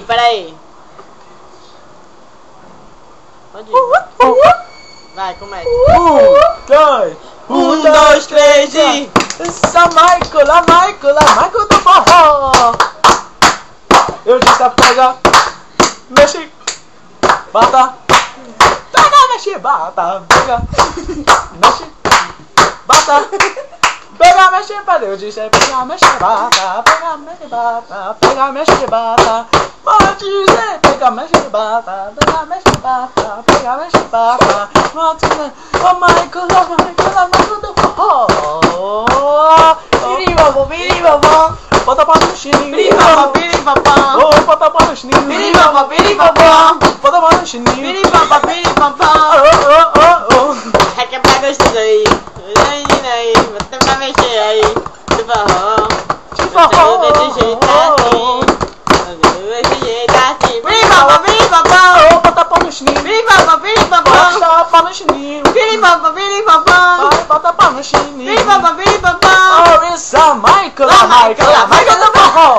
Peraí. Pode ir. Vai, começa. 1, 2, 3 e... Essa Michael do forró. Eu disse pega, mexe, bata. Pega, mexe, bata. Pega, mexe, bata. Pega, mexe, bata. Eu disse pega, mexe, bata. Pega, mexe, bata. Pega, mexe, bata. Pode dizer pega, mexe, bata. Pega, mexe, bata. Pega, mexe, bata. Oh Michael do forró. Biribabó. Bota pra no chininho. Biribabó. Oh, bota pra no chininho. Biribabó. Bota pra no chininho. Biribabó. Oh. É que é pra gostoso aí. Bota pra mexer aí. Do forró. Desse jeito assim. Biribabó. Oh, bota pra no chininho. Biribabó. Bota pra no chininho. Biribabó. Bota pra no chininho. Biribabó. Oh, essa Michael do forró.